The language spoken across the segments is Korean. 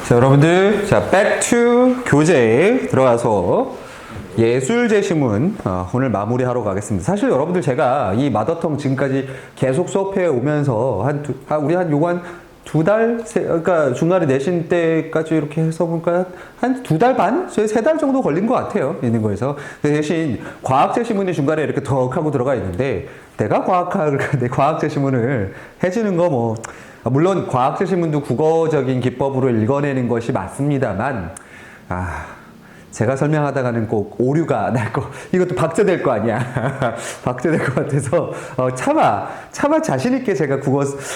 자, 여러분들, 자, back to 교재에 들어가서 예술 제시문 오늘 마무리하러 가겠습니다. 사실 여러분들 제가 이 마더텅 지금까지 계속 수업해 오면서 우리 요거 한 두 달, 그러니까 중간에 내신 때까지 이렇게 해서 보니까 한 두 달 반? 세 달 정도 걸린 것 같아요. 있는 거에서. 대신 과학 제시문이 중간에 이렇게 덕 하고 들어가 있는데 내가 내 과학 제시문을 해주는 거 뭐, 물론 과학 제시문도 국어적인 기법으로 읽어내는 것이 맞습니다만, 제가 설명하다가는 꼭 오류가 날 거, 이것도 박제될 거 아니야. 박제될 것 같아서, 차마 자신있게 제가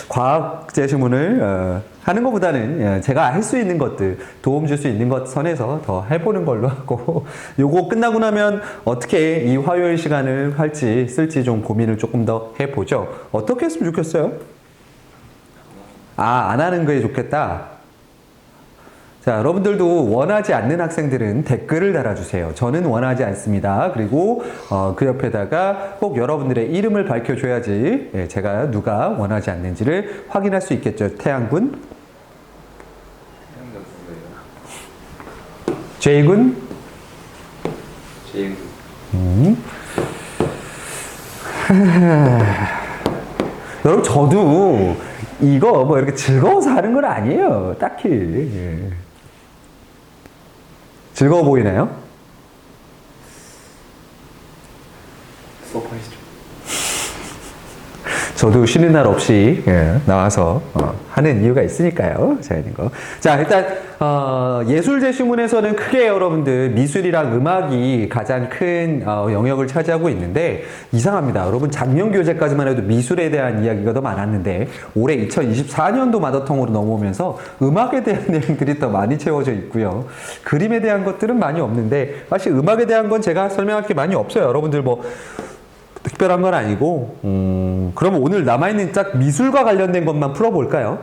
과학 제시문을, 하는 것보다는 제가 할 수 있는 것들, 도움 줄 수 있는 것 선에서 더 해보는 걸로 하고, 요거 끝나고 나면 어떻게 이 화요일 시간을 할지, 쓸지 좀 고민을 조금 더 해보죠. 어떻게 했으면 좋겠어요? 안 하는 게 좋겠다. 자, 여러분들도 원하지 않는 학생들은 댓글을 달아주세요. 저는 원하지 않습니다. 그리고 그 옆에다가 꼭 여러분들의 이름을 밝혀줘야지 제가 누가 원하지 않는지를 확인할 수 있겠죠. 태양군? 제이군? 여러분, 저도 이거 뭐 이렇게 즐거워서 하는 건 아니에요. 딱히. 즐거워 보이나요? 수업하시죠. 저도 쉬는 날 없이 나와서 하는 이유가 있으니까요. 자, 일단 예술 제시문에서는 크게 여러분들 미술이랑 음악이 가장 큰 영역을 차지하고 있는데 이상합니다. 여러분 작년 교재까지만 해도 미술에 대한 이야기가 더 많았는데 올해 2024년도 마더텅으로 넘어오면서 음악에 대한 내용들이 더 많이 채워져 있고요. 그림에 대한 것들은 많이 없는데 사실 음악에 대한 건 제가 설명할 게 많이 없어요. 여러분들 뭐 특별한 건 아니고 그러면 오늘 남아있는 딱 미술과 관련된 것만 풀어볼까요?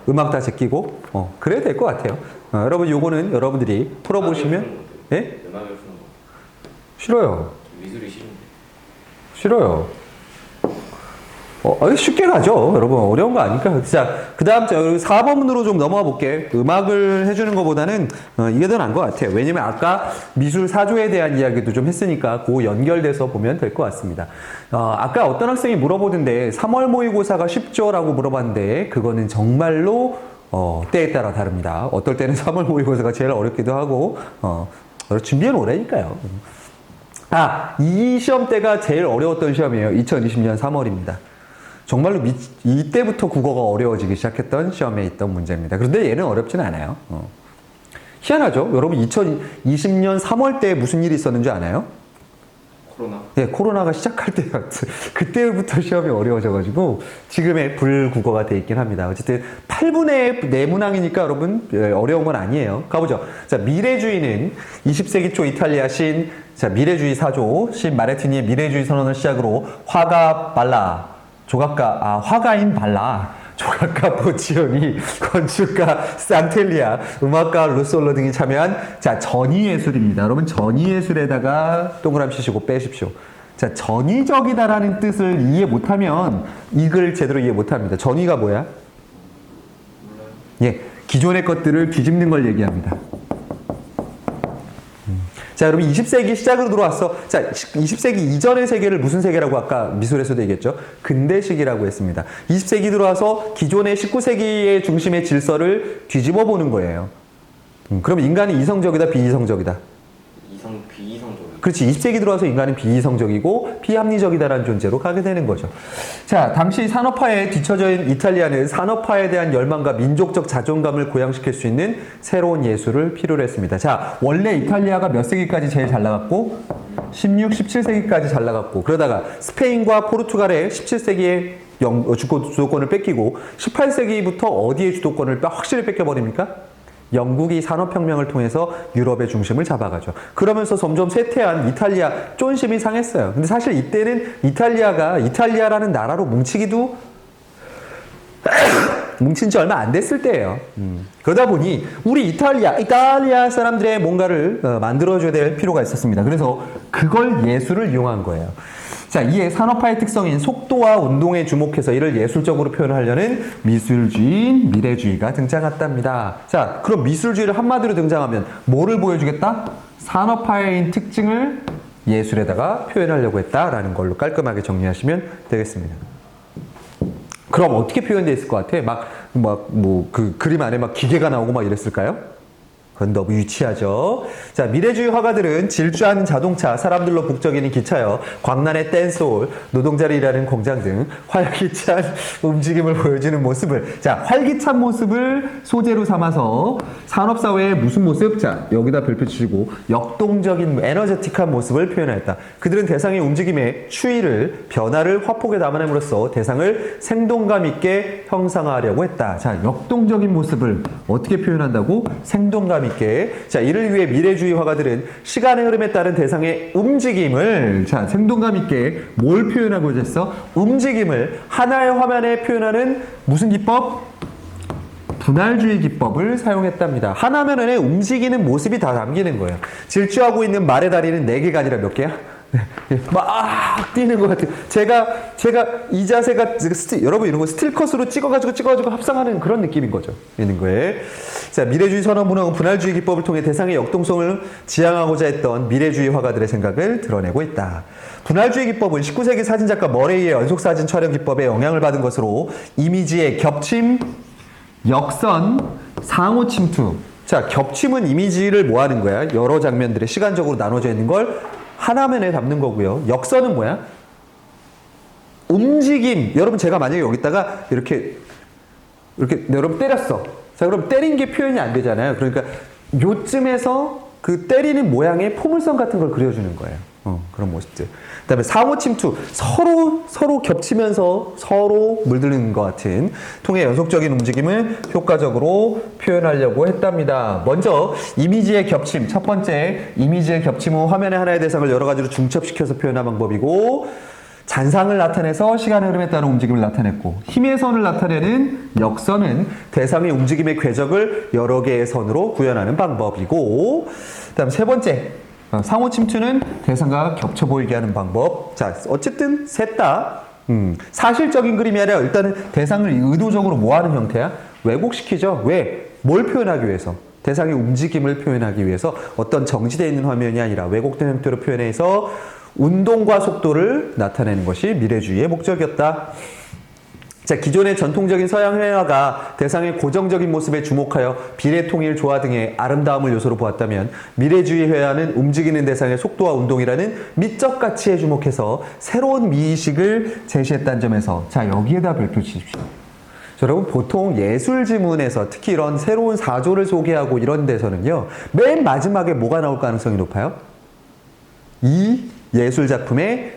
음악 다 제끼고 그래야 될 것 같아요. 여러분 요거는 여러분들이 풀어보시면 예? 음악을 푸는 거. 싫어요. 미술이 싫은데. 싫어요. 쉽게 가죠. 여러분 어려운 거 아니까. 자, 그 다음 4번으로 좀 넘어가 볼게. 음악을 해주는 것보다는 이게 더 나은 것 같아요. 왜냐면 아까 미술 사조에 대한 이야기도 좀 했으니까 그 연결돼서 보면 될 것 같습니다. 아까 어떤 학생이 물어보던데 3월 모의고사가 쉽죠? 라고 물어봤는데 그거는 정말로 때에 따라 다릅니다. 어떨 때는 3월 모의고사가 제일 어렵기도 하고 준비해 놓으라니까요. 이 시험대가 제일 어려웠던 시험이에요. 2020년 3월입니다. 정말로 이때부터 국어가 어려워지기 시작했던 시험에 있던 문제입니다. 그런데 얘는 어렵진 않아요. 희한하죠? 여러분 2020년 3월 때 무슨 일이 있었는지 아나요? 코로나? 네, 코로나가 시작할 때 그때부터 시험이 어려워져가지고 지금의 불국어가 돼 있긴 합니다. 어쨌든 8분의 4문항이니까 여러분 어려운 건 아니에요. 가보죠. 자, 미래주의는 20세기 초 이탈리아 신 미래주의 사조 신 마레티니의 미래주의 선언을 시작으로 화가 발라 화가인 발라, 조각가 보치오니, 건축가 산텔리아, 음악가 루솔로 등이 참여한 전위예술입니다. 여러분 전위예술에다가 동그라미 치시고 빼십시오. 자, 전위적이다라는 뜻을 이해 못하면 이 글 제대로 이해 못합니다. 전위가 뭐야? 몰라요. 예, 기존의 것들을 뒤집는 걸 얘기합니다. 자, 여러분 20세기 시작으로 들어왔어. 자, 20세기 이전의 세계를 무슨 세계라고 아까 미술에서도 얘기했죠? 근대식이라고 했습니다. 20세기 들어와서 기존의 19세기의 중심의 질서를 뒤집어 보는 거예요. 그럼 인간이 이성적이다, 비이성적이다? 비이성적이다. 그렇지. 20세기 들어와서 인간은 비이성적이고 비합리적이다라는 존재로 가게 되는 거죠. 자, 당시 산업화에 뒤처져 있는 이탈리아는 산업화에 대한 열망과 민족적 자존감을 고양시킬 수 있는 새로운 예술을 필요로 했습니다. 자, 원래 이탈리아가 몇 세기까지 제일 잘 나갔고 16, 17세기까지 잘 나갔고 그러다가 스페인과 포르투갈에 17세기에 주도권을 뺏기고 18세기부터 어디에 주도권을 확실히 뺏겨버립니까? 영국이 산업혁명을 통해서 유럽의 중심을 잡아가죠. 그러면서 점점 쇠퇴한 이탈리아 쫀심이 상했어요. 근데 사실 이때는 이탈리아라는 나라로 뭉친 지 얼마 안 됐을 때예요. 그러다 보니 우리 이탈리아 사람들의 뭔가를 만들어줘야 될 필요가 있었습니다. 그래서 그걸 예술을 이용한 거예요. 자, 이에 산업화의 특성인 속도와 운동에 주목해서 이를 예술적으로 표현하려는 미술주의인 미래주의가 등장했답니다. 자, 그럼 미술주의를 한마디로 등장하면 뭐를 보여주겠다? 산업화의 특징을 예술에다가 표현하려고 했다라는 걸로 깔끔하게 정리하시면 되겠습니다. 그럼 어떻게 표현되어 있을 것 같아? 그 그림 안에 막 기계가 나오고 막 이랬을까요? 그건 너무 유치하죠. 자, 미래주의 화가들은 질주하는 자동차, 사람들로 북적이는 기차역, 광란의 댄스홀, 노동자를 일하는 공장 등 활기찬 움직임을 보여주는 모습을, 자, 활기찬 모습을 소재로 삼아서 산업사회의 무슨 모습? 자, 여기다 별표 치시고 역동적인 에너제틱한 모습을 표현하였다. 그들은 대상의 움직임의 추이를, 변화를 화폭에 담아냄으로써 대상을 생동감 있게 형상화하려고 했다. 자, 역동적인 모습을 어떻게 표현한다고? 생동감 있게. 자, 이를 위해 미래주의 화가들은 시간의 흐름에 따른 대상의 움직임을, 자, 생동감 있게 뭘 표현하고 있었어? 움직임을 하나의 화면에 표현하는 무슨 기법? 분할주의 기법을 사용했답니다. 하나 화면에 움직이는 모습이 다 담기는 거예요. 질주하고 있는 말의 다리는 4개가 아니라 몇 개야? 막 뛰는 것 같아요. 제가 이 자세가 여러분 이런 거 스틸컷으로 찍어가지고 합성하는 그런 느낌인 거죠. 있는 거에. 자, 미래주의 선언 문학은 분할주의 기법을 통해 대상의 역동성을 지향하고자 했던 미래주의 화가들의 생각을 드러내고 있다. 분할주의 기법은 19세기 사진작가 머레이의 연속사진 촬영 기법에 영향을 받은 것으로 이미지의 겹침, 역선, 상호 침투. 자, 겹침은 이미지를 뭐 하는 거야? 여러 장면들에 시간적으로 나눠져 있는 걸 한 화면에 담는 거고요. 역선은 뭐야? 움직임. 여러분, 제가 만약에 여기다가 이렇게 여러분 때렸어. 자, 그럼 때린 게 표현이 안 되잖아요. 그러니까 요쯤에서 그 때리는 모양의 포물선 같은 걸 그려주는 거예요. 그런 모습들. 그 다음에 상호 침투. 서로 겹치면서 서로 물드는 것 같은 통해 연속적인 움직임을 효과적으로 표현하려고 했답니다. 먼저 이미지의 겹침. 첫 번째, 이미지의 겹침은 화면의 하나의 대상을 여러 가지로 중첩시켜서 표현한 방법이고, 잔상을 나타내서 시간의 흐름에 따른 움직임을 나타냈고, 힘의 선을 나타내는 역선은 대상의 움직임의 궤적을 여러 개의 선으로 구현하는 방법이고, 그 다음 세 번째, 상호 침투는 대상과 겹쳐 보이게 하는 방법. 자, 어쨌든 셋 다 사실적인 그림이 아니라 일단은 대상을 의도적으로 뭐 하는 형태야? 왜곡시키죠. 왜? 뭘 표현하기 위해서? 대상의 움직임을 표현하기 위해서 어떤 정지되어 있는 화면이 아니라 왜곡된 형태로 표현해서 운동과 속도를 나타내는 것이 미래주의의 목적이었다. 자, 기존의 전통적인 서양 회화가 대상의 고정적인 모습에 주목하여 비례, 통일, 조화 등의 아름다움을 요소로 보았다면, 미래주의 회화는 움직이는 대상의 속도와 운동이라는 미적 가치에 주목해서 새로운 미의식을 제시했다는 점에서, 자, 여기에다 별표 치십시오. 여러분, 보통 예술 지문에서 특히 이런 새로운 사조를 소개하고 이런 데서는요, 맨 마지막에 뭐가 나올 가능성이 높아요? 이 예술 작품의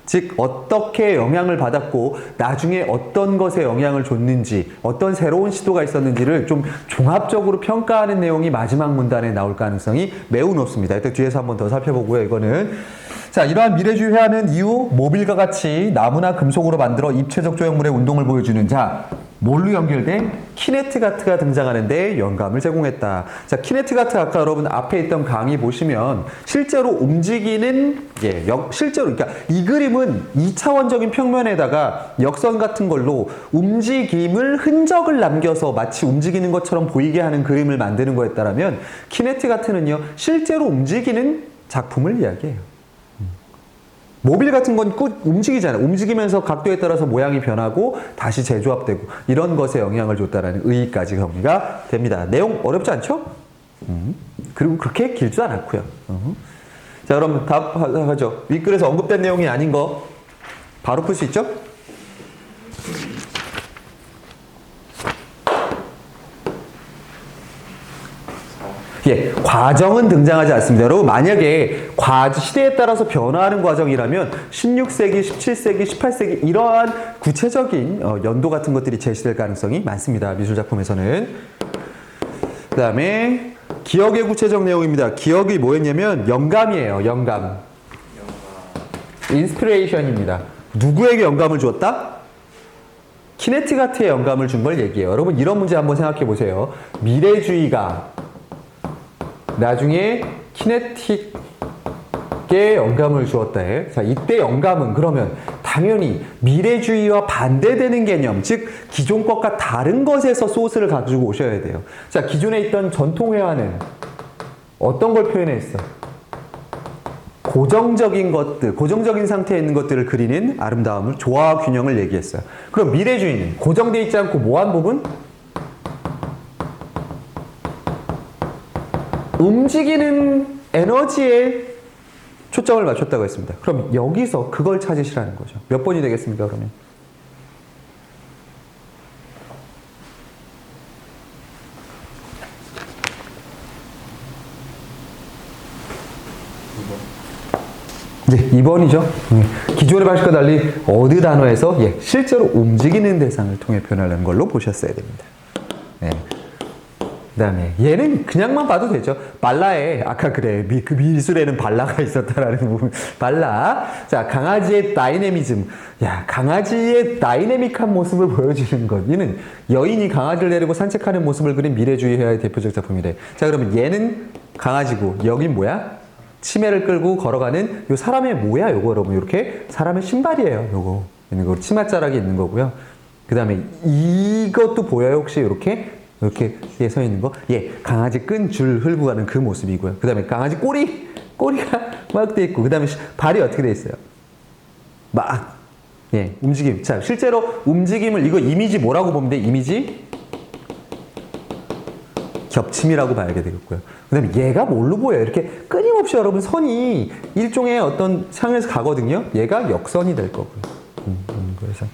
즉 어떻게 영향을 받았고 나중에 어떤 것에 영향을 줬는지, 어떤 새로운 시도가 있었는지를 좀 종합적으로 평가하는 내용이 마지막 문단에 나올 가능성이 매우 높습니다. 일단 뒤에서 한번 더 살펴보고요. 이거는, 자, 이러한 미래주의 회화는 이후 모빌과 같이 나무나 금속으로 만들어 입체적 조형물의 운동을 보여주는, 자, 뭘로 연결돼? 키네트가트가 등장하는데 영감을 제공했다. 자, 키네트가트 아까 여러분 앞에 있던 강의 보시면 실제로 움직이는, 실제로, 그러니까 이 그림은 2차원적인 평면에다가 역선 같은 걸로 움직임을, 흔적을 남겨서 마치 움직이는 것처럼 보이게 하는 그림을 만드는 거였다라면, 키네트가트는요, 실제로 움직이는 작품을 이야기해요. 모빌 같은 건 움직이잖아요. 움직이면서 각도에 따라서 모양이 변하고 다시 재조합되고 이런 것에 영향을 줬다라는 의의까지 정리가 됩니다. 내용 어렵지 않죠? 그리고 그렇게 길지도 않았고요. 자, 그럼 답하죠. 윗글에서 언급된 내용이 아닌 거 바로 풀 수 있죠? 과정은 등장하지 않습니다. 여러분, 만약에 시대에 따라서 변화하는 과정이라면 16세기, 17세기, 18세기 이러한 구체적인 연도 같은 것들이 제시될 가능성이 많습니다. 미술작품에서는. 그 다음에 기억의 구체적 내용입니다. 기억이 뭐였냐면 영감이에요. 영감. 인스피레이션입니다. 누구에게 영감을 주었다? 키네트가트의 영감을 준 걸 얘기해요. 여러분, 이런 문제 한번 생각해 보세요. 미래주의가 나중에 키네틱의 작게 영감을 주었다에. 자, 이때 영감은 그러면 당연히 미래주의와 반대되는 개념, 즉 기존 것과 다른 것에서 소스를 가지고 오셔야 돼요. 자, 기존에 있던 전통회화는 어떤 걸 표현했어? 고정적인 것들, 고정적인 상태에 있는 것들을 그리는 아름다움을, 조화와 균형을 얘기했어요. 그럼 미래주의는 고정되어 있지 않고 뭐한 부분? 움직이는 에너지에 초점을 맞췄다고 했습니다. 그럼 여기서 그걸 찾으시라는 거죠. 몇 번이 되겠습니까, 그러면? 네, 2번이죠. 기존의 방식과 달리 어느 단어에서 실제로 움직이는 대상을 통해 표현하는 걸로 보셨어야 됩니다. 네. 그 다음에 얘는 그냥만 봐도 되죠. 발라에 아까 그래 그 미술에는 발라가 있었다라는 부분. 발라. 자, 강아지의 다이내미즘. 야, 강아지의 다이내믹한 모습을 보여주는 것. 얘는 여인이 강아지를 데리고 산책하는 모습을 그린 미래주의 회화의 대표적 작품이래. 자, 그러면 얘는 강아지고 여긴 뭐야? 치매를 끌고 걸어가는 요 사람의 뭐야? 요거 여러분 이렇게 사람의 신발이에요. 요거 있는 거 치맛자락이 있는 거고요. 그 다음에 이것도 보여요? 혹시 이렇게 서 있는 거? 예, 강아지 끈 줄 흘고 가는 그 모습이고요. 그 다음에 강아지 꼬리가 막 돼 있고, 그 다음에 발이 어떻게 돼 있어요? 막, 예, 움직임. 자, 실제로 움직임을, 이거 이미지 뭐라고 보면 돼? 이미지? 겹침이라고 봐야 되겠고요. 그 다음에 얘가 뭘로 보여요? 이렇게 끊임없이 여러분 선이 일종의 어떤 상에서 가거든요. 얘가 역선이 될 거고요. 그래서.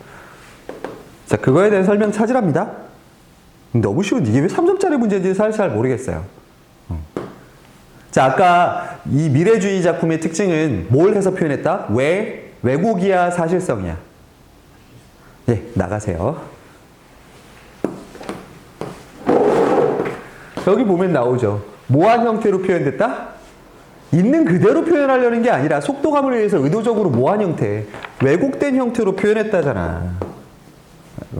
자, 그거에 대한 설명 찾으랍니다. 너무 쉬운, 이게 왜 3점짜리 문제인지 잘 모르겠어요. 자, 아까 이 미래주의 작품의 특징은 뭘 해서 표현했다? 왜곡이야, 사실성이야? 예, 나가세요. 여기 보면 나오죠. 뭐한 형태로 표현됐다? 있는 그대로 표현하려는 게 아니라 속도감을 위해서 의도적으로 뭐한 형태, 왜곡된 형태로 표현했다잖아.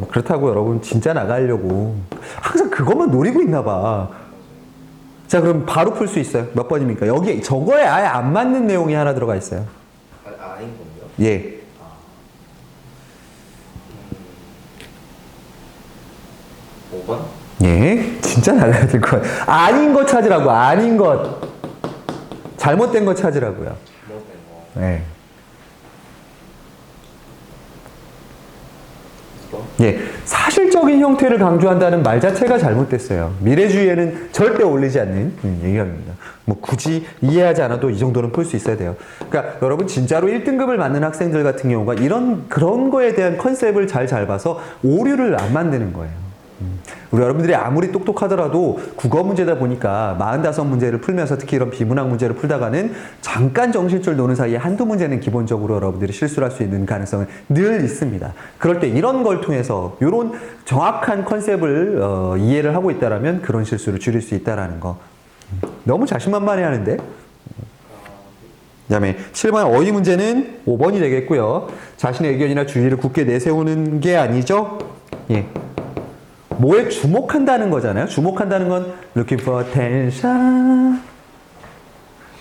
그렇다고 여러분 진짜 나가려고 항상 그것만 노리고 있나 봐. 자, 그럼 바로 풀 수 있어요. 몇 번입니까? 여기 저거에 아예 안 맞는 내용이 하나 들어가 있어요. 아닌 건가요? 예. 5번? 예. 진짜 나가야 될 것 같아요. 아닌 거 찾으라고. 아닌 것. 잘못된 거 찾으라고요. 잘못된 거. 예. 2번? 예, 사실적인 형태를 강조한다는 말 자체가 잘못됐어요. 미래주의에는 절대 어울리지 않는 얘기입니다. 뭐 굳이 이해하지 않아도 이 정도는 풀 수 있어야 돼요. 그러니까 여러분 진짜로 1등급을 맞는 학생들 같은 경우가 그런 거에 대한 컨셉을 잘 봐서 오류를 안 만드는 거예요. 우리 여러분들이 아무리 똑똑하더라도 국어 문제다 보니까 45문제를 풀면서 특히 이런 비문학 문제를 풀다가는 잠깐 정신줄 노는 사이에 한두 문제는 기본적으로 여러분들이 실수를 할 수 있는 가능성은 늘 있습니다. 그럴 때 이런 걸 통해서 이런 정확한 컨셉을 이해를 하고 있다면 그런 실수를 줄일 수 있다는 거. 너무 자신만만해 하는데. 그 다음에 7번 어휘 문제는 5번이 되겠고요. 자신의 의견이나 주의를 굳게 내세우는 게 아니죠. 예. 뭐에 주목한다는 거잖아요. 주목한다는 건 looking for attention.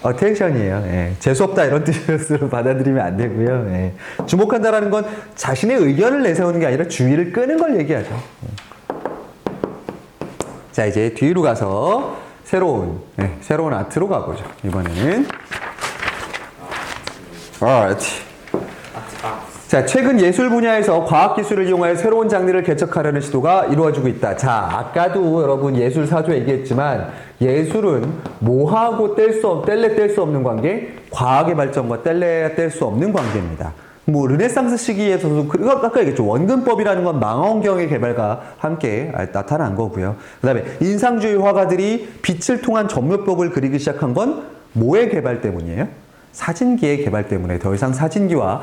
attention이에요. 예. 재수없다 이런 뜻으로 받아들이면 안 되고요. 예. 주목한다라는 건 자신의 의견을 내세우는 게 아니라 주의를 끄는 걸 얘기하죠. 자, 이제 뒤로 가서 새로운 아트로 가보죠. 이번에는 아트. 자, 최근 예술 분야에서 과학기술을 이용하여 새로운 장르를 개척하려는 시도가 이루어지고 있다. 자, 아까도 여러분 예술 사조 얘기했지만 예술은 뭐하고 뗄래 뗄 수 없는 관계? 과학의 발전과 뗄래야 뗄 수 없는 관계입니다. 뭐 르네상스 시기에서도 아까 얘기했죠. 원근법이라는 건 망원경의 개발과 함께 나타난 거고요. 그 다음에 인상주의 화가들이 빛을 통한 점묘법을 그리기 시작한 건 뭐의 개발 때문이에요? 사진기의 개발 때문에 더 이상 사진기와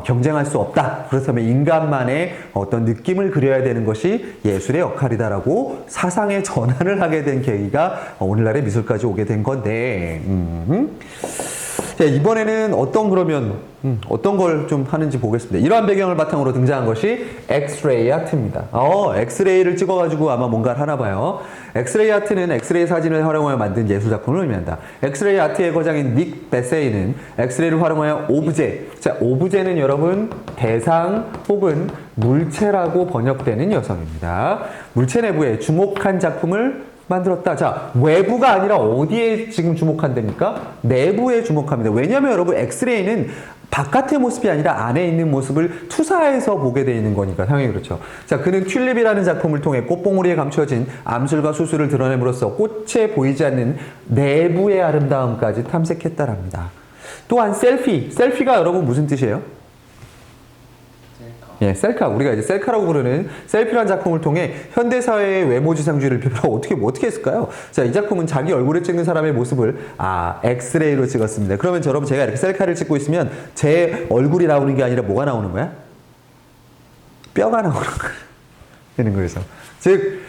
경쟁할 수 없다. 그렇다면 인간만의 어떤 느낌을 그려야 되는 것이 예술의 역할이다라고 사상의 전환을 하게 된 계기가 오늘날의 미술까지 오게 된 건데 자, 이번에는 어떤 걸 좀 하는지 보겠습니다. 이러한 배경을 바탕으로 등장한 것이 엑스레이 아트입니다. 엑스레이를 찍어가지고 아마 뭔가를 하나 봐요. 엑스레이 아트는 엑스레이 사진을 활용하여 만든 예술작품을 의미한다. 엑스레이 아트의 거장인 닉 베세이는 엑스레이를 활용하여 오브제. 자, 오브제는 여러분 대상 혹은 물체라고 번역되는 여성입니다. 물체 내부에 주목한 작품을 만들었다. 자, 외부가 아니라 어디에 지금 주목한답니까? 내부에 주목합니다. 왜냐하면 여러분 엑스레이는 바깥의 모습이 아니라 안에 있는 모습을 투사해서 보게 되어 있는 거니까 당연히 그렇죠. 자, 그는 튤립이라는 작품을 통해 꽃봉오리에 감춰진 암술과 수술을 드러냄으로써 꽃에 보이지 않는 내부의 아름다움까지 탐색했다랍니다. 또한 셀피가 여러분 무슨 뜻이에요? 예, 셀카. 우리가 이제 셀카라고 부르는 셀피라는 작품을 통해 현대사회의 외모지상주의를 어떻게 했을까요? 자, 이 작품은 자기 얼굴을 찍는 사람의 모습을, 엑스레이로 찍었습니다. 그러면 여러분 제가 이렇게 셀카를 찍고 있으면 제 얼굴이 나오는 게 아니라 뭐가 나오는 거야? 뼈가 나오는 거야. 되는 거에서. 즉,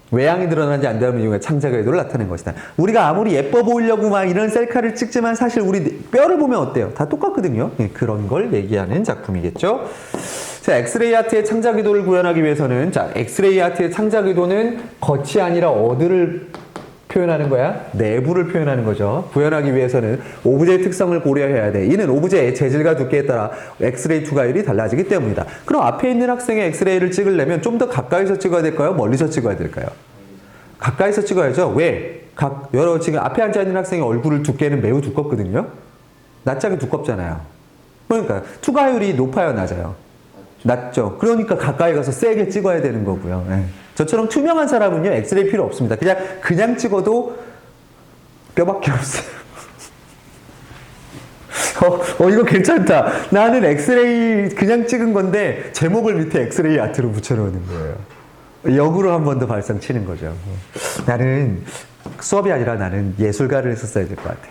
외양이 드러나지 않는 이유가 창작의 의도를 나타낸 것이다. 우리가 아무리 예뻐 보이려고 막 이런 셀카를 찍지만 사실 우리 뼈를 보면 어때요? 다 똑같거든요. 예, 그런 걸 얘기하는 작품이겠죠. 자, 엑스레이 아트의 창작 의도를 구현하기 위해서는, 자, 엑스레이 아트의 창작 의도는 겉이 아니라 어디를 표현하는 거야? 내부를 표현하는 거죠. 구현하기 위해서는 오브제의 특성을 고려해야 돼. 이는 오브제의 재질과 두께에 따라 엑스레이 투과율이 달라지기 때문이다. 그럼 앞에 있는 학생의 엑스레이를 찍으려면 좀 더 가까이서 찍어야 될까요? 멀리서 찍어야 될까요? 가까이서 찍어야죠. 왜? 지금 앞에 앉아있는 학생의 얼굴 두께는 매우 두껍거든요. 낯짝이 두껍잖아요. 그러니까 투과율이 높아요, 낮아요? 낮죠. 그러니까 가까이 가서 세게 찍어야 되는 거고요. 네. 저처럼 투명한 사람은요, 엑스레이 필요 없습니다. 그냥 찍어도 뼈밖에 없어요. 이거 괜찮다. 나는 엑스레이 그냥 찍은 건데, 제목을 밑에 엑스레이 아트로 붙여놓는 거예요. 역으로 한 번 더 발상 치는 거죠. 나는 수업이 아니라 나는 예술가를 했었어야 될 것 같아.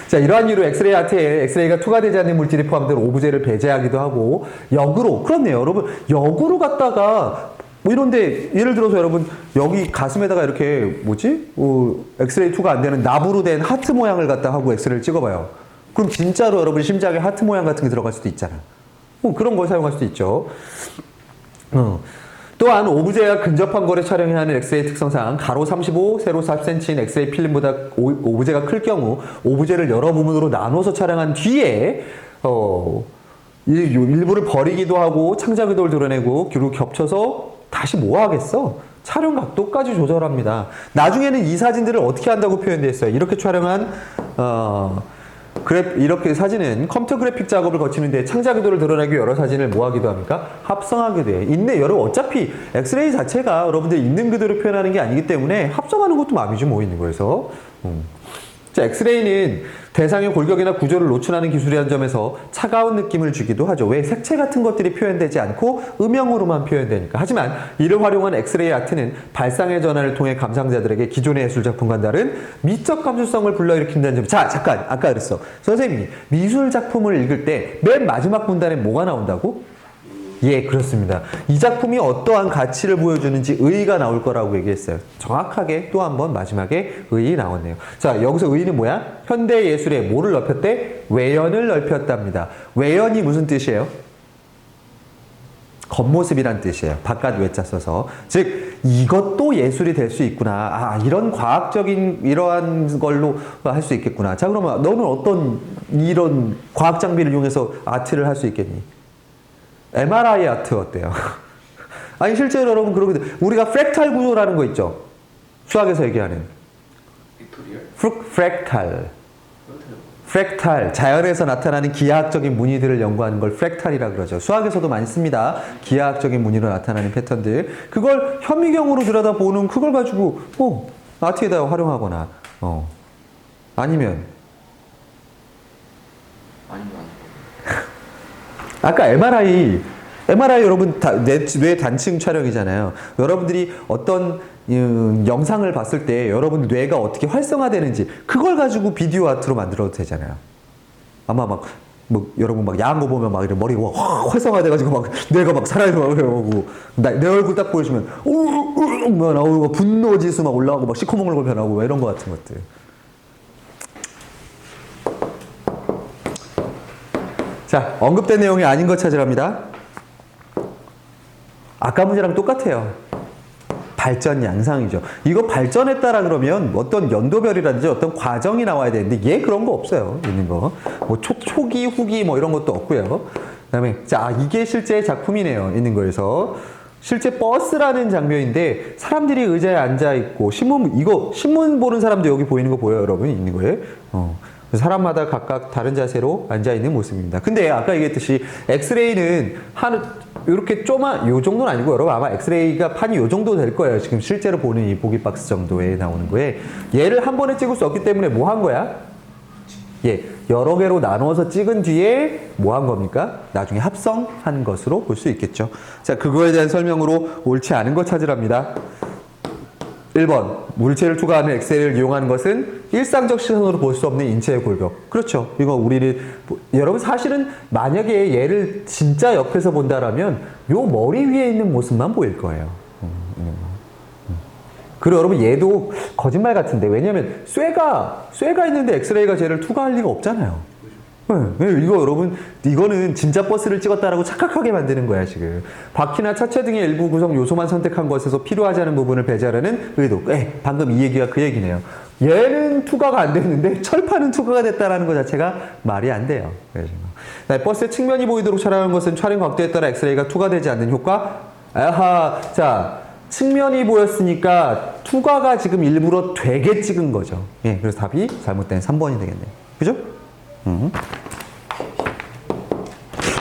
자, 이러한 이유로 엑스레이 아트에 엑스레이가 투과되지 않는 물질이 포함된 오브제를 배제하기도 하고, 역으로, 그렇네요. 여러분, 역으로 갖다가, 뭐 이런데, 예를 들어서 여러분, 여기 가슴에다가 이렇게, 엑스레이 투가 안 되는 납으로 된 하트 모양을 갖다 하고 엑스레이를 찍어봐요. 그럼 진짜로 여러분 심장에 하트 모양 같은 게 들어갈 수도 있잖아. 그런 걸 사용할 수도 있죠. 또한 오브제와 근접한 거를 촬영해야 하는 엑스레이 특성상 가로 35, 세로 4cm인 엑스레이 필름보다 오브제가 클 경우 오브제를 여러 부분으로 나눠서 촬영한 뒤에 일부를 버리기도 하고 창작 의도를 드러내고 그리고 겹쳐서 다시 뭐 하겠어? 촬영 각도까지 조절합니다. 나중에는 이 사진들을 어떻게 한다고 표현되어 있어요. 이렇게 촬영한 이렇게 사진은 컴퓨터 그래픽 작업을 거치는데 창작 의도를 드러내기 위해 여러 사진을 모아기도 합니까? 합성하기도 해요. 여러분 어차피 엑스레이 자체가 여러분들 있는 그대로 표현하는 게 아니기 때문에 합성하는 것도 마음이죠, 뭐 있는 거에서. 자, 엑스레이는 대상의 골격이나 구조를 노출하는 기술이라는 점에서 차가운 느낌을 주기도 하죠. 왜? 색채 같은 것들이 표현되지 않고 음영으로만 표현되니까. 하지만 이를 활용한 엑스레이 아트는 발상의 전환을 통해 감상자들에게 기존의 예술작품과는 다른 미적 감수성을 불러일으킨다는 점. 자, 잠깐. 아까 그랬어. 선생님이 미술작품을 읽을 때 맨 마지막 문단에 뭐가 나온다고? 예, 그렇습니다. 이 작품이 어떠한 가치를 보여주는지 의의가 나올 거라고 얘기했어요. 정확하게 또 한 번 마지막에 의의 나왔네요. 자, 여기서 의의는 뭐야? 현대 예술에 뭐를 넓혔대? 외연을 넓혔답니다. 외연이 무슨 뜻이에요? 겉모습이란 뜻이에요. 바깥 외자 써서. 즉, 이것도 예술이 될 수 있구나. 이런 과학적인 이러한 걸로 할 수 있겠구나. 자, 그러면 너는 어떤 이런 과학 장비를 이용해서 아트를 할 수 있겠니? MRI 아트 어때요? 아니 실제로 여러분 그러거든. 우리가 프랙탈 구조라는 거 있죠. 수학에서 얘기하는 프랙탈 자연에서 나타나는 기하학적인 무늬들을 연구하는 걸 프랙탈이라 그러죠. 수학에서도 많이 씁니다. 기하학적인 무늬로 나타나는 패턴들. 그걸 현미경으로 들여다보는 그걸 가지고 아트에다 활용하거나 아니면 아까 MRI 여러분 뇌 단층 촬영이잖아요. 여러분들이 어떤 영상을 봤을 때 여러분 뇌가 어떻게 활성화되는지 그걸 가지고 비디오 아트로 만들어도 되잖아요. 아마 여러분 야한 거 보면 이런 머리가 확 활성화돼가지고 뇌가 살아있고 내 얼굴 딱 보여주면 나오고 분노 지수 올라가고 시커먼 얼굴 변하고 이런 거 같은 것들. 자, 언급된 내용이 아닌 것 찾으랍니다. 아까 문제랑 똑같아요. 발전 양상이죠. 이거 발전했다라 그러면 어떤 연도별이라든지 어떤 과정이 나와야 되는데 얘 그런 거 없어요. 있는 거. 뭐 초기, 후기 뭐 이런 것도 없고요. 그다음에 자, 이게 실제 작품이네요. 있는 거에서. 실제 버스라는 장면인데 사람들이 의자에 앉아 있고 신문 보는 사람도 여기 보이는 거 보여요, 여러분? 있는 거에. 사람마다 각각 다른 자세로 앉아 있는 모습입니다. 근데 아까 얘기했듯이 엑스레이는 이렇게 요 정도는 아니고 여러분 아마 엑스레이가 판이 요 정도 될 거예요. 지금 실제로 보는 이 보기 박스 정도에 나오는 거에 얘를 한 번에 찍을 수 없기 때문에 뭐 한 거야? 예, 여러 개로 나누어서 찍은 뒤에 뭐 한 겁니까? 나중에 합성한 것으로 볼 수 있겠죠. 자, 그거에 대한 설명으로 옳지 않은 거 찾으랍니다. 1번, 물체를 투과하는 엑셀을 이용하는 것은 일상적 시선으로 볼 수 없는 인체의 골격. 그렇죠. 이거 여러분 사실은 만약에 얘를 진짜 옆에서 본다라면 요 머리 위에 있는 모습만 보일 거예요. 그리고 여러분 얘도 거짓말 같은데 왜냐면 쇠가 있는데 엑스레이가 쟤를 투과할 리가 없잖아요. 네, 이거 여러분 이거는 진짜 버스를 찍었다라고 착각하게 만드는 거야 지금. 바퀴나 차체 등의 일부 구성 요소만 선택한 것에서 필요하지 않은 부분을 배제하려는 의도. 방금 이 얘기가 그 얘기네요. 얘는 투과가 안 됐는데 철판은 투과가 됐다라는 것 자체가 말이 안 돼요. 버스의 측면이 보이도록 촬영한 것은 촬영 각도에 따라 엑스레이가 투과되지 않는 효과. 자, 측면이 보였으니까 투과가 지금 일부러 되게 찍은 거죠. 예, 그래서 답이 잘못된 3번이 되겠네요. 그죠?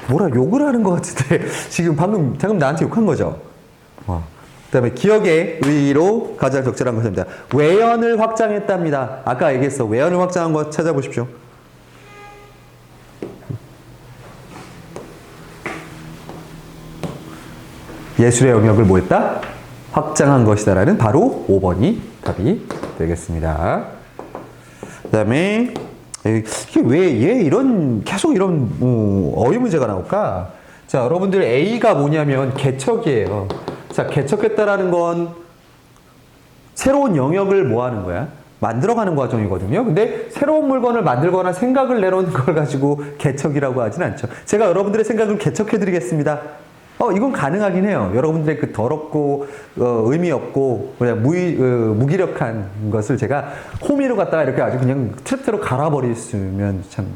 뭐라 욕을 하는 것 같은데 지금 방금 나한테 욕한 거죠. 그 다음에 기억의 의의로 가장 적절한 것입니다. 외연을 확장했답니다. 아까 얘기했어. 외연을 확장한 거 찾아보십시오. 예술의 영역을 뭐 했다? 확장한 것이다라는 바로 5번이 답이 되겠습니다. 그 다음에 이게 왜 계속 이런 어휘 문제가 나올까? 자, 여러분들 A가 뭐냐면 개척이에요. 자, 개척했다라는 건 새로운 영역을 뭐 하는 거야? 만들어가는 과정이거든요. 근데 새로운 물건을 만들거나 생각을 내놓는 걸 가지고 개척이라고 하진 않죠. 제가 여러분들의 생각을 개척해드리겠습니다. 이건 가능하긴 해요. 여러분들의 그 더럽고 의미 없고 그냥 무기력한 것을 제가 호미로 갖다가 이렇게 아주 그냥 트랩대로 갈아버리면 참.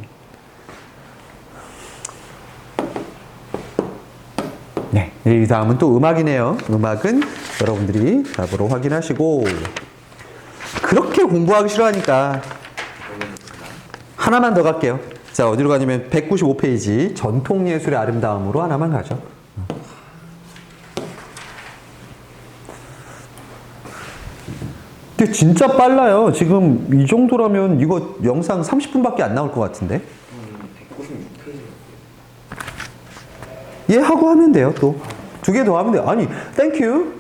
네, 이 다음은 또 음악이네요. 음악은 여러분들이 답으로 확인하시고 그렇게 공부하기 싫어하니까 하나만 더 갈게요. 자, 어디로 가냐면 195페이지 전통예술의 아름다움으로 하나만 가죠. 근데 진짜 빨라요. 지금 이 정도라면 이거 영상 30분밖에 안 나올 것 같은데. 196페이지. 얘 하고 하면 돼요. 또. 2개 더 하면 돼요. 아니, 땡큐.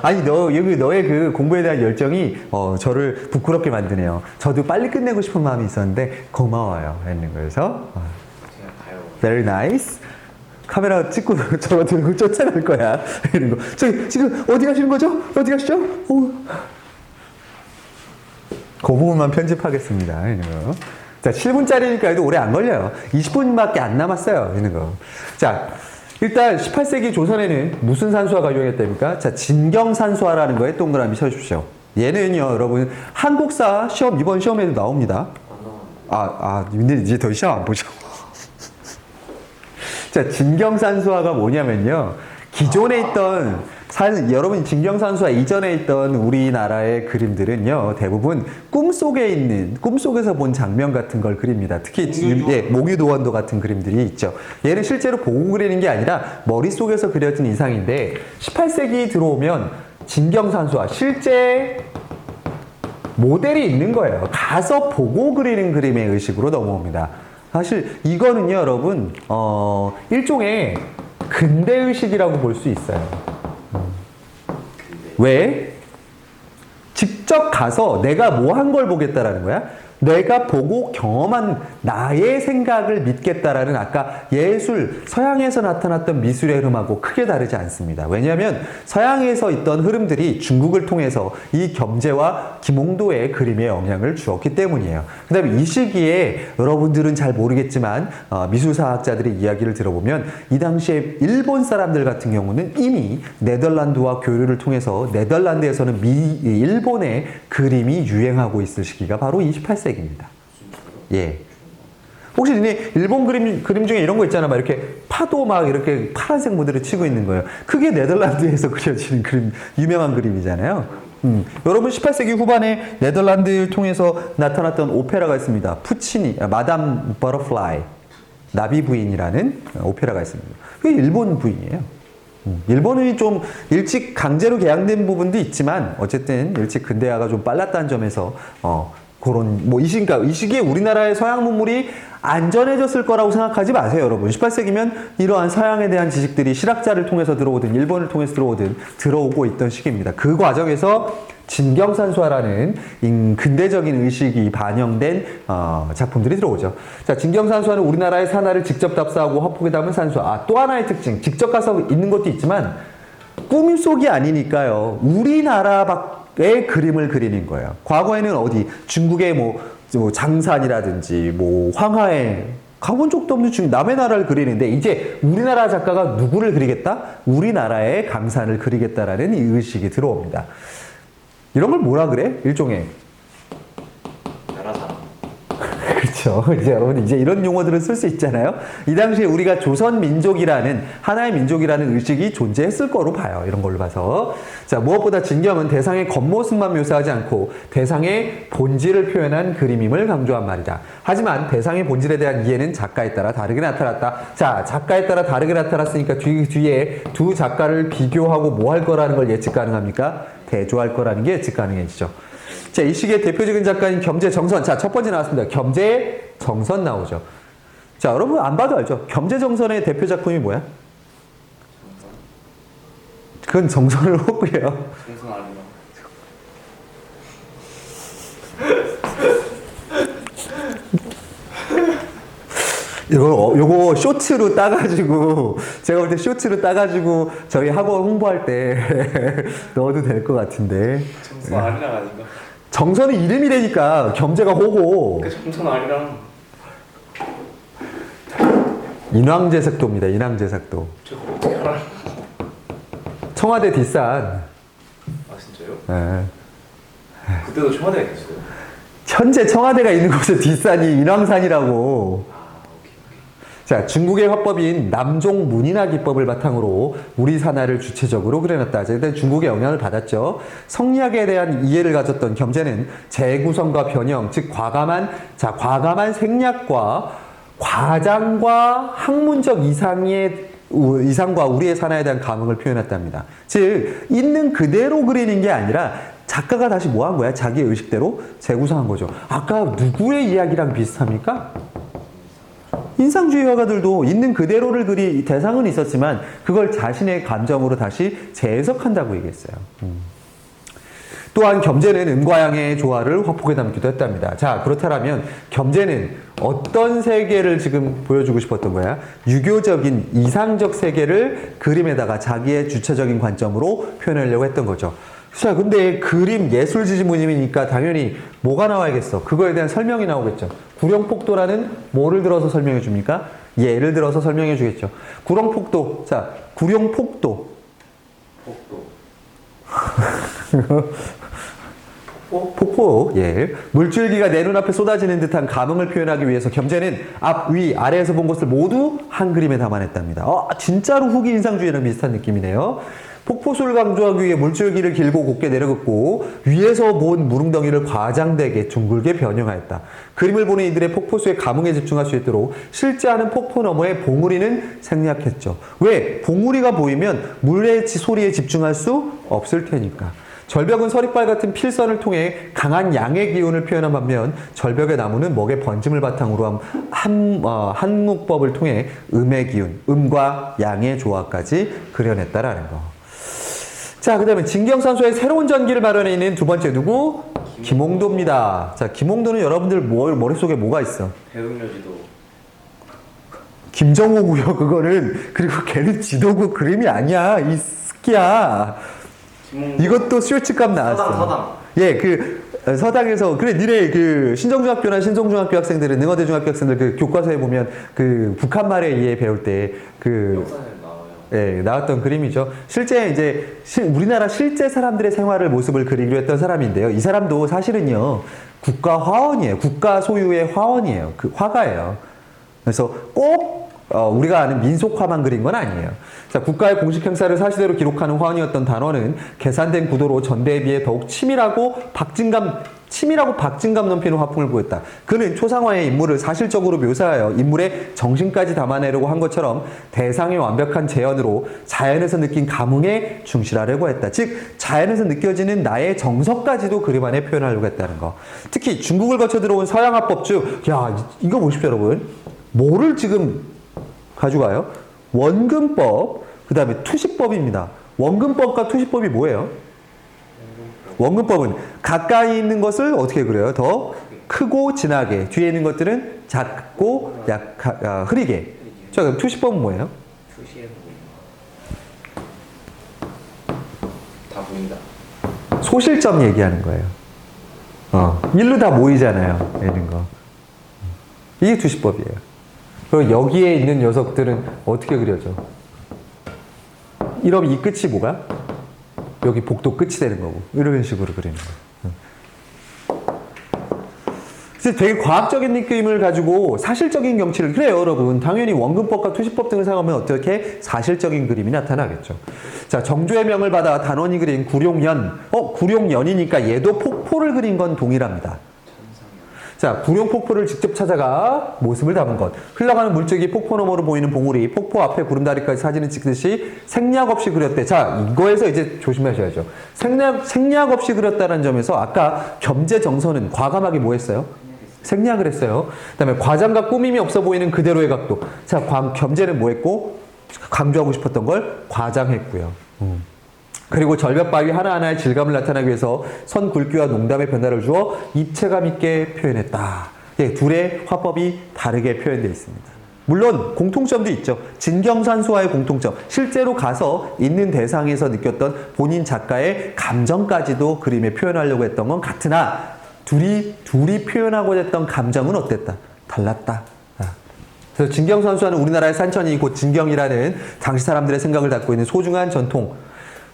아니, 너의 그 공부에 대한 열정이, 저를 부끄럽게 만드네요. 저도 빨리 끝내고 싶은 마음이 있었는데, 고마워요. 했는 거여서. 제가 가요. Very nice. 카메라 찍고 저거 들고 쫓아갈 거야. 이런 거. 지금 어디 가시는 거죠? 어디 가시죠? 그 부분만 편집하겠습니다. 이런 거. 자, 7분짜리니까 해도 오래 안 걸려요. 20분밖에 안 남았어요. 이런 거. 자, 일단 18세기 조선에는 무슨 산수화가 유행했답니까? 자, 진경산수화라는 거에 동그라미 쳐주십시오. 얘는요, 여러분, 한국사 시험, 이번 시험에도 나옵니다. 근데 이제 더 시험 안 보죠. 자, 진경산수화가 뭐냐면요. 기존에 있던 여러분 진경산수화 이전에 있던 우리나라의 그림들은요, 대부분 꿈속에서 본 장면 같은 걸 그립니다. 특히 몽유도원도 같은 그림들이 있죠. 얘는 실제로 보고 그리는 게 아니라 머릿속에서 그려진 이상인데 18세기 들어오면 진경산수화 실제 모델이 있는 거예요. 가서 보고 그리는 그림의 의식으로 넘어옵니다. 사실 이거는요, 여러분, 일종의 근대의식이라고 볼 수 있어요. 왜? 직접 가서 내가 뭐 한 걸 보겠다라는 거야? 내가 보고 경험한 나의 생각을 믿겠다라는 아까 예술, 서양에서 나타났던 미술의 흐름하고 크게 다르지 않습니다. 왜냐하면 서양에서 있던 흐름들이 중국을 통해서 이 겸재와 김홍도의 그림에 영향을 주었기 때문이에요. 그 다음에 이 시기에 여러분들은 잘 모르겠지만 미술사학자들의 이야기를 들어보면 이 당시에 일본 사람들 같은 경우는 이미 네덜란드와 교류를 통해서 네덜란드에서는 일본의 그림이 유행하고 있을 시기가 바로 28세기입니다. 예. 혹시 일본 그림 중에 이런 거 있잖아. 막 이렇게 파도 막 이렇게 파란색 무드를 치고 있는 거예요. 그게 네덜란드에서 그려지는 그림, 유명한 그림이잖아요. 여러분 18세기 후반에 네덜란드를 통해서 나타났던 오페라가 있습니다. 푸치니, 마담 버터플라이, 나비 부인이라는 오페라가 있습니다. 그게 일본 부인이에요. 일본이 좀 일찍 강제로 개양된 부분도 있지만 어쨌든 일찍 근대화가 좀 빨랐다는 점에서 그런 이 시기에 우리나라의 서양 문물이 안전해졌을 거라고 생각하지 마세요, 여러분. 18세기면 이러한 서양에 대한 지식들이 실학자를 통해서 들어오든 일본을 통해서 들어오고 있던 시기입니다. 그 과정에서 진경산수화라는 근대적인 의식이 반영된 작품들이 들어오죠. 자, 진경산수화는 우리나라의 산하를 직접 답사하고 화폭에 담은 산수화. 또 하나의 특징, 직접 가서 있는 것도 있지만 꿈속이 아니니까요. 우리나라의 그림을 그리는 거예요. 과거에는 어디 중국의 뭐 장산이라든지 뭐 황하에 가본 적도 없는 남의 나라를 그리는데 이제 우리나라 작가가 누구를 그리겠다? 우리나라의 강산을 그리겠다라는 이 의식이 들어옵니다. 이런 걸 뭐라 그래? 일종의 나라 사람. 그렇죠. 이제 여러분 이제 이런 용어들을 쓸 수 있잖아요. 이 당시에 우리가 조선 민족이라는 하나의 민족이라는 의식이 존재했을 거로 봐요. 이런 걸로 봐서. 자, 무엇보다 진경은 대상의 겉모습만 묘사하지 않고 대상의 본질을 표현한 그림임을 강조한 말이다. 하지만 대상의 본질에 대한 이해는 작가에 따라 다르게 나타났다. 자, 작가에 따라 다르게 나타났으니까 뒤에 두 작가를 비교하고 뭐 할 거라는 걸 예측 가능합니까? 대조할 거라는 게 예측 가능해지죠. 자, 이 시기의 대표적인 작가인 겸재정선. 자, 첫 번째 나왔습니다. 겸재정선 나오죠. 자, 여러분 안 봐도 알죠? 겸재정선의 대표 작품이 뭐야? 그건 정선을 호구예요. 정선 아니면 요거 쇼츠로 따가지고 제가 볼 때 쇼츠로 따가지고 저희 학원 홍보할 때 넣어도 될 것 같은데. 정선 아니랑 아닌가? 정선은 이름이라니까 겸재가 호고. 그 정선 아니랑 인왕제석도입니다. 인왕제석도. 제가 어떻게 알아요? 청와대 뒷산. 아 진짜요? 네. 그때도 청와대가 있었어요? 현재 청와대가 있는 곳의 뒷산이 인왕산이라고. 자, 중국의 화법인 남종 문인화 기법을 바탕으로 우리 산하를 주체적으로 그려놨다. 일단 중국의 영향을 받았죠. 성리학에 대한 이해를 가졌던 겸재는 재구성과 변형, 즉 과감한 생략과 과장과 학문적 이상과 우리의 산하에 대한 감흥을 표현했답니다. 즉 있는 그대로 그리는 게 아니라 작가가 다시 뭐 한 거야? 자기의 의식대로 재구성한 거죠. 아까 누구의 이야기랑 비슷합니까? 인상주의 화가들도 있는 그대로를 대상은 있었지만 그걸 자신의 감정으로 다시 재해석한다고 얘기했어요. 또한 겸재는 음과 양의 조화를 화폭에 담기도 했답니다. 자, 그렇다면 겸재는 어떤 세계를 지금 보여주고 싶었던 거야? 유교적인 이상적 세계를 그림에다가 자기의 주체적인 관점으로 표현하려고 했던 거죠. 자, 근데 그림 예술 지문이니까 당연히 뭐가 나와야겠어? 그거에 대한 설명이 나오겠죠. 구룡폭도라는 뭐를 들어서 설명해 줍니까? 예를 들어서 설명해 주겠죠. 구룡폭도. 자, 구룡폭도. 폭포. 예. 물줄기가 내 눈앞에 쏟아지는 듯한 감흥을 표현하기 위해서 겸재는 앞, 위, 아래에서 본 것을 모두 한 그림에 담아냈답니다. 진짜로 후기 인상주의랑 비슷한 느낌이네요. 폭포수를 강조하기 위해 물줄기를 길고 곱게 내려긋고 위에서 본 무릉덩이를 과장되게 둥글게 변형하였다. 그림을 보는 이들의 폭포수의 감흥에 집중할 수 있도록 실제 하는 폭포 너머에 봉우리는 생략했죠. 왜? 봉우리가 보이면 물의 소리에 집중할 수 없을 테니까. 절벽은 서리빨 같은 필선을 통해 강한 양의 기운을 표현한 반면 절벽의 나무는 먹의 번짐을 바탕으로 한 한묵법을 통해 음의 기운, 음과 양의 조화까지 그려냈다라는 거. 자, 그 다음에 진경산수의 새로운 전기를 마련해 있는 두 번째 누구? 김홍도입니다. 자, 김홍도는 여러분들 머릿속에 뭐가 있어? 배응여지도. 김정호고요, 그거는. 그리고 걔는 지도고 그림이 아니야, 이 스키야. 김홍도. 이것도 쇼츠값 나왔어. 서당. 예, 서당에서, 그래, 니네 신정중학교나 신성중학교 학생들은, 능어대 중학교 학생들 교과서에 보면 북한 말에 의해 배울 때 영상에 나와요. 예, 나왔던 그림이죠. 실제 이제 우리나라 실제 사람들의 생활을 모습을 그리기로 했던 사람인데요. 이 사람도 사실은요, 국가 화원이에요. 국가 소유의 화원이에요. 화가예요. 그래서 꼭 우리가 아는 민속화만 그린 건 아니에요. 자, 국가의 공식 행사를 사실대로 기록하는 화원이었던 단원은 계산된 구도로 전대에 비해 더욱 치밀하고 박진감 넘치는 화풍을 보였다. 그는 초상화의 인물을 사실적으로 묘사하여 인물의 정신까지 담아내려고 한 것처럼 대상의 완벽한 재현으로 자연에서 느낀 감흥에 충실하려고 했다. 즉 자연에서 느껴지는 나의 정서까지도 그림 안에 표현하려고 했다는 거. 특히 중국을 거쳐 들어온 서양화법 이거 보십시오 여러분. 뭐를 지금 가져가요? 원근법, 그 다음에 투시법입니다. 원근법과 투시법이 뭐예요? 원근법은 가까이 있는 것을 어떻게 그려요? 더 크고 진하게. 뒤에 있는 것들은 작고 흐리게. 자, 그럼 투시법은 뭐예요? 투시에 보인다. 다 보인다. 소실점 얘기하는 거예요. 일로 다 모이잖아요. 이런 거. 이게 투시법이에요. 그리고 여기에 있는 녀석들은 어떻게 그려져? 이러면 이 끝이 뭐가? 여기 복도 끝이 되는 거고 이런 식으로 그리는 거예요. 그래서 되게 과학적인 느낌을 가지고 사실적인 경치를 그래요 여러분. 당연히 원근법과 투시법 등을 사용하면 어떻게 사실적인 그림이 나타나겠죠. 자, 정조의 명을 받아 단원이 그린 구룡연. 구룡연이니까 얘도 폭포를 그린 건 동일합니다. 자, 구룡폭포를 직접 찾아가 모습을 담은 것. 흘러가는 물줄기 폭포 너머로 보이는 봉우리, 폭포 앞에 구름다리까지 사진을 찍듯이 생략 없이 그렸대. 자, 이거에서 이제 조심하셔야죠. 생략 없이 그렸다는 점에서 아까 겸재정서는 과감하게 뭐 했어요? 생략을 했어요. 그 다음에 과장과 꾸밈이 없어 보이는 그대로의 각도. 자, 겸재는 뭐 했고? 강조하고 싶었던 걸 과장했고요. 그리고 절벽바위 하나하나의 질감을 나타내기 위해서 선 굵기와 농담의 변화를 주어 입체감 있게 표현했다. 예, 둘의 화법이 다르게 표현되어 있습니다. 물론 공통점도 있죠. 진경산수와의 공통점. 실제로 가서 있는 대상에서 느꼈던 본인 작가의 감정까지도 그림에 표현하려고 했던 건 같으나 둘이 표현하고자 했던 감정은 어땠다? 달랐다. 그래서 진경산수와는 우리나라의 산천이 곧 진경이라는 당시 사람들의 생각을 담고 있는 소중한 전통.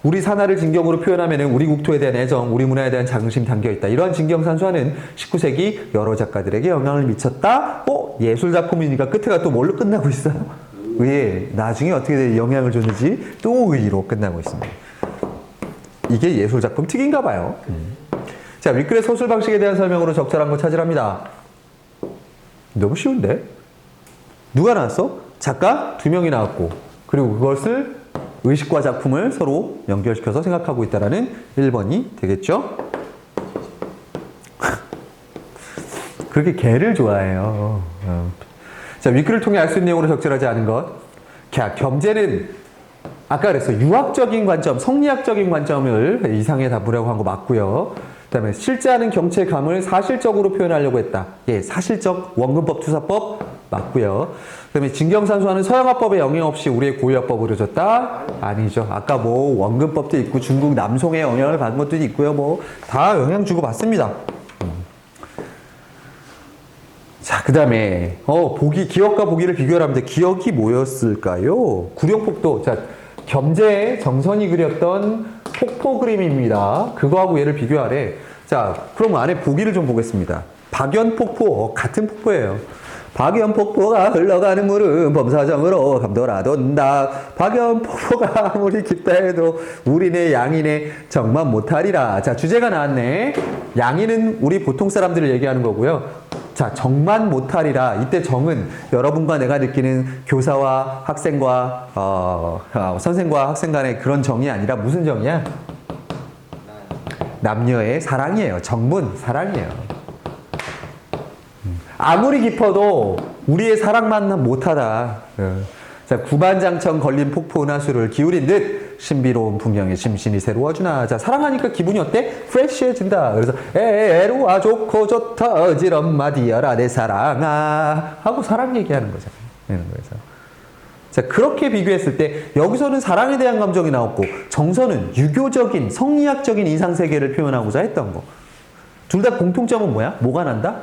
우리 산하를 진경으로 표현하면 우리 국토에 대한 애정, 우리 문화에 대한 자긍심이 담겨있다. 이러한 진경산수화는 19세기 여러 작가들에게 영향을 미쳤다. 예술작품이니까 끝에가 또 뭘로 끝나고 있어요? 예, 나중에 어떻게 영향을 줬는지 또 의로 끝나고 있습니다. 이게 예술작품 특인가 봐요. 자, 윗글의 서술 방식에 대한 설명으로 적절한 거 찾으랍니다. 너무 쉬운데? 누가 나왔어? 작가 2명이 나왔고, 그리고 그것을 의식과 작품을 서로 연결시켜서 생각하고 있다는 1번이 되겠죠? 그렇게 개를 좋아해요. 자, 윗글을 통해 알 수 있는 내용으로 적절하지 않은 것. 겸재는 아까 그랬어요. 유학적인 관점, 성리학적인 관점을 이상의 답으라고 한 거 맞고요. 그 다음에 실제하는 경체감을 사실적으로 표현하려고 했다. 예, 사실적 원근법, 투사법 맞고요. 그 다음에 진경산수화는 서양화법에 영향 없이 우리의 고유화법을 그려졌다? 아니죠. 아까 원근법도 있고 중국 남송의 영향을 받은 것도 있고요. 다 영향 주고 받습니다. 자, 그 다음에 기억과 보기를 비교를 하면 기억이 뭐였을까요? 구룡폭도. 자, 겸재의 정선이 그렸던 폭포 그림입니다. 그거하고 얘를 비교하래. 자, 그럼 안에 보기를 좀 보겠습니다. 박연폭포, 같은 폭포예요. 박연폭포가 흘러가는 물은 범사정으로 감돌아돈다. 박연폭포가 아무리 깊다 해도 우리네 양이네 정만 못하리라. 자, 주제가 나왔네. 양이는 우리 보통 사람들을 얘기하는 거고요. 자, 정만 못하리라. 이때 정은 여러분과 내가 느끼는 교사와 학생과 선생과 학생 간의 그런 정이 아니라 무슨 정이야? 남녀의 사랑이에요. 정문 사랑이에요. 아무리 깊어도 우리의 사랑만 못하다. 자, 구만장청 걸린 폭포 은하수를 기울인 듯 신비로운 풍경에 심신이 새로워주나. 자, 사랑하니까 기분이 어때? 프레시해진다. 그래서 애로와 좋고 좋다 어지럼 마디어라 내 사랑아 하고 사랑 얘기하는 거잖아요. 이런 거에서. 자, 그렇게 비교했을 때 여기서는 사랑에 대한 감정이 나왔고 정서는 유교적인 성리학적인 이상세계를 표현하고자 했던 거. 둘 다 공통점은 뭐야? 뭐가 난다?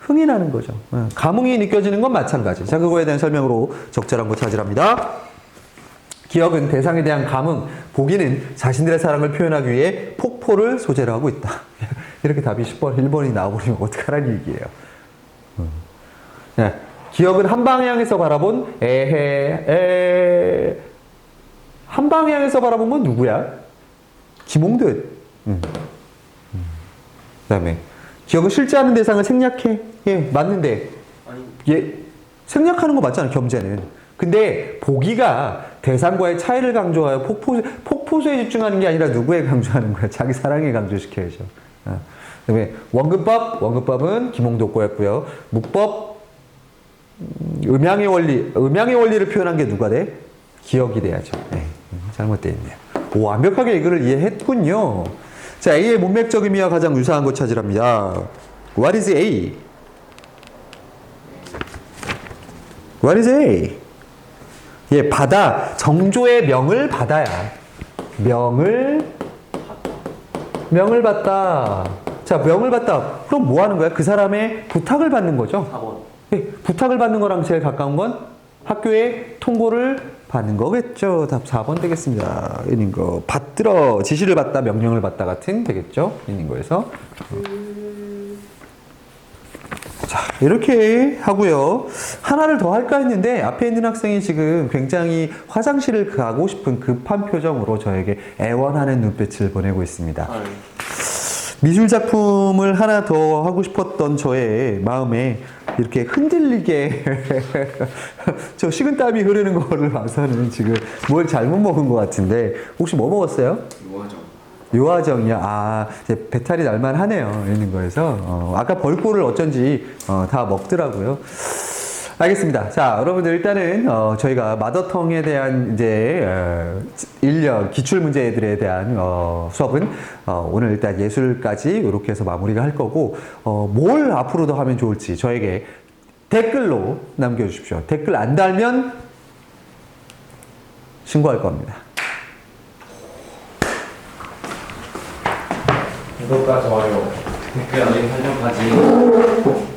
흥이 나는 거죠. 감흥이 느껴지는 건 마찬가지. 자, 그거에 대한 설명으로 적절한 거 찾으랍니다. 기억은 대상에 대한 감흥, 보기는 자신들의 사랑을 표현하기 위해 폭포를 소재로 하고 있다. 이렇게 답이 10번, 1번이 나와버리면 어떡하라는 얘기예요. 네. 기억은 한 방향에서 바라본 한 방향에서 바라본 건 누구야? 김홍듯. 그다음에 기억은 실제하는 대상을 생략해. 예, 맞는데. 아니 예, 생략하는 거 맞잖아, 겸재는. 근데 보기가 대상과의 차이를 강조하여 폭포수에 집중하는 게 아니라 누구에 강조하는 거야? 자기 사랑에 강조시켜야죠. 그다음에 원근법은 김홍도 거였고요. 묵법, 음양의 원리를 표현한 게 누가 돼? 기억이 돼야죠. 네, 잘못되어 있네요. 오, 완벽하게 이거를 이해했군요. 자, A의 문맥적 의미와 가장 유사한 것 찾으랍니다. What is A? What is A? 예, 바다. 정조의 명을 받아야. 명을 받다. 자, 명을 받다. 그럼 뭐 하는 거야? 그 사람의 부탁을 받는 거죠. 4번. 예, 부탁을 받는 거랑 제일 가까운 건 학교에 통보를 받는 거겠죠. 답 4번 되겠습니다. 있는 거. 받들어. 지시를 받다, 명령을 받다 같은 되겠죠. 있는 거에서. 자, 이렇게 하고요. 하나를 더 할까 했는데 앞에 있는 학생이 지금 굉장히 화장실을 가고 싶은 급한 표정으로 저에게 애원하는 눈빛을 보내고 있습니다. 미술 작품을 하나 더 하고 싶었던 저의 마음에 이렇게 흔들리게 저 식은땀이 흐르는 거를 봐서는 지금 뭘 잘못 먹은 것 같은데 혹시 뭐 먹었어요? 요하정. 요하정이요? 아, 이제 배탈이 날만 하네요. 있는 거에서. 아까 벌꿀을 어쩐지 다 먹더라고요. 알겠습니다. 자, 여러분들 일단은 저희가 마더텅에 대한 이제 인력 기출 문제들에 대한 수업은 오늘 일단 예술까지 이렇게 해서 마무리가 할 거고 뭘 앞으로 더 하면 좋을지 저에게 댓글로 남겨주십시오. 댓글 안 달면 신고할 겁니다. 구독과 좋아요, 댓글 알림 설정까지